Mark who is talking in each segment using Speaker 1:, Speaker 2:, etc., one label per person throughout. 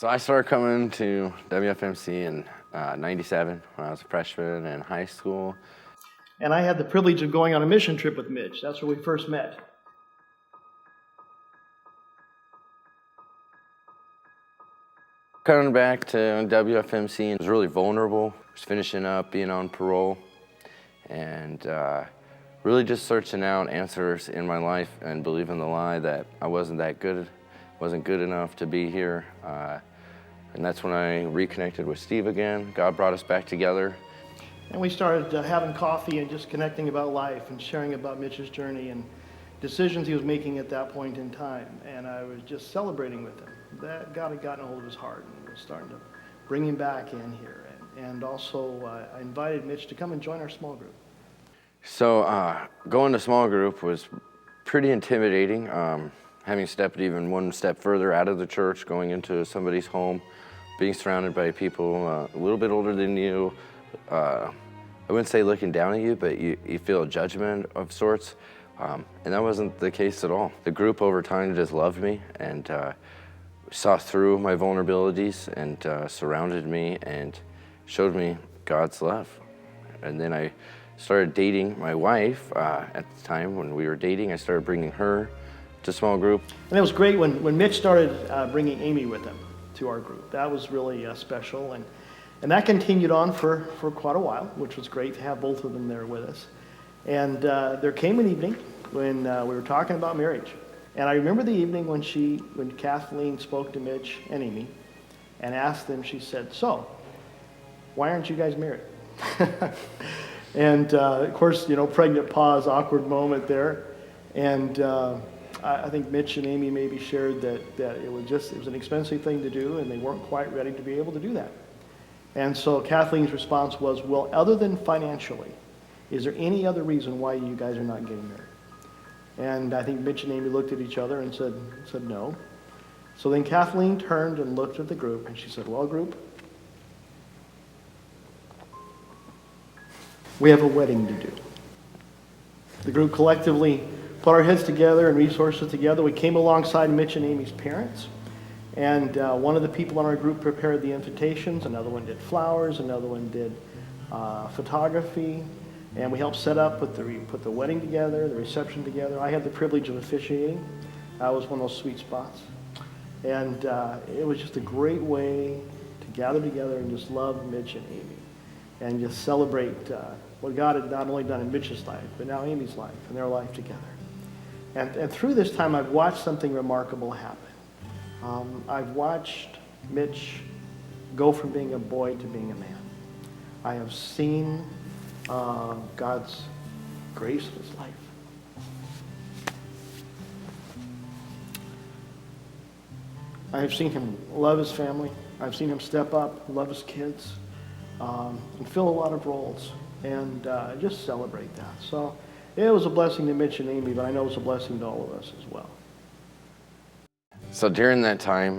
Speaker 1: So I started coming to WFMC in '97 when I was a freshman in high school.
Speaker 2: And I had the privilege of going on a mission trip with Mitch. That's where we first met.
Speaker 1: Coming back to WFMC, I was really vulnerable. I was finishing up being on parole and really just searching out answers in my life and believing the lie that I wasn't that good, wasn't good enough to be here. And that's when I reconnected with Steve again. God brought us back together.
Speaker 2: And we started having coffee and just connecting about life and sharing about Mitch's journey and decisions he was making at that point in time. And I was just celebrating with him that God had gotten a hold of his heart and was starting to bring him back in here. And also I invited Mitch to come and join our small group.
Speaker 1: So going to small group was pretty intimidating. Having stepped even one step further out of the church, going into somebody's home, being surrounded by people a little bit older than you. I wouldn't say looking down at you, but you feel a judgment of sorts. And that wasn't the case at all. The group over time just loved me and saw through my vulnerabilities and surrounded me and showed me God's love. And then I started dating my wife at the time. When we were dating, I started bringing her to small group.
Speaker 2: And it was great when Mitch started bringing Amy with him to our group. That was really special. And that continued on for quite a while, which was great to have both of them there with us. And there came an evening when we were talking about marriage. And I remember the evening when Kathleen spoke to Mitch and Amy and asked them, she said, "So, why aren't you guys married?" And of course, pregnant pause, awkward moment there. And I think Mitch and Amy maybe shared that it was an expensive thing to do and they weren't quite ready to be able to do that. And so Kathleen's response was, "Well, other than financially, is there any other reason why you guys are not getting married?" And I think Mitch and Amy looked at each other and said no. So then Kathleen turned and looked at the group and she said, "Well, group, we have a wedding to do." The group collectively put our heads together and resources together. We came alongside Mitch and Amy's parents. And one of the people in our group prepared the invitations, another one did flowers, another one did photography, and we helped set up, put the wedding together, the reception together. I had the privilege of officiating. That was one of those sweet spots. And it was just a great way to gather together and just love Mitch and Amy and just celebrate what God had not only done in Mitch's life, but now Amy's life and their life together. And through this time, I've watched something remarkable happen. I've watched Mitch go from being a boy to being a man. I have seen God's grace in his life. I have seen him love his family. I've seen him step up, love his kids, and fill a lot of roles, and just celebrate that. So it was a blessing to Mitch and Amy, but I know it was a blessing to all of us as well.
Speaker 1: So during that time,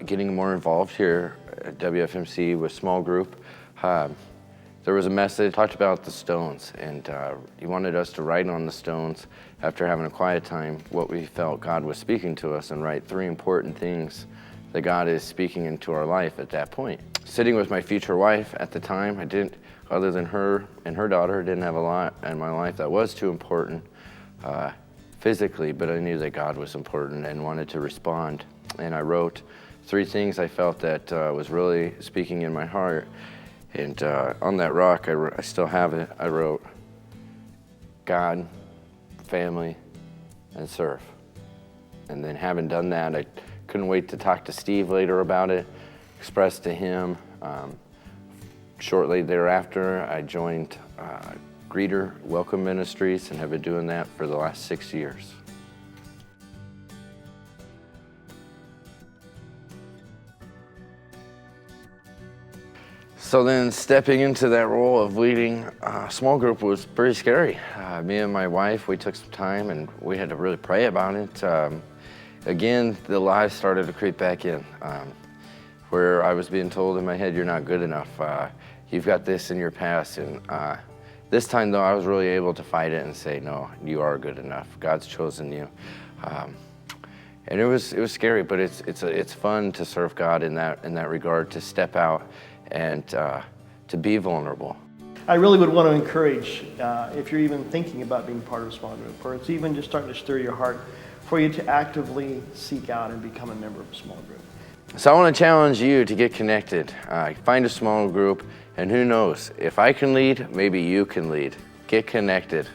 Speaker 1: getting more involved here at WFMC with small group, there was a message, talked about the stones, and he wanted us to write on the stones after having a quiet time what we felt God was speaking to us and write 3 important things that God is speaking into our life at that point. Sitting with my future wife at the time, I didn't, other than her and her daughter, didn't have a lot in my life that was too important. Physically, but I knew that God was important and wanted to respond. And I wrote 3 things I felt that was really speaking in my heart. And on that rock, I still have it, I wrote, God, family, and serve. And then having done that, I couldn't wait to talk to Steve later about it, express to him. Shortly thereafter, I joined Greeter Welcome Ministries and have been doing that for the last 6 years. So then stepping into that role of leading a small group was pretty scary. Me and my wife, we took some time and we had to really pray about it. Again, the lies started to creep back in, where I was being told in my head, "You're not good enough. You've got this in your past." And this time, though, I was really able to fight it and say, "No, you are good enough. God's chosen you." And it was scary, but it's fun to serve God in that regard, to step out and to be vulnerable.
Speaker 2: I really would want to encourage, if you're even thinking about being part of a small group, or it's even just starting to stir your heart, for you to actively seek out and become a member of a small group.
Speaker 1: So I want to challenge you to get connected. Find a small group, and who knows, if I can lead, maybe you can lead. Get connected.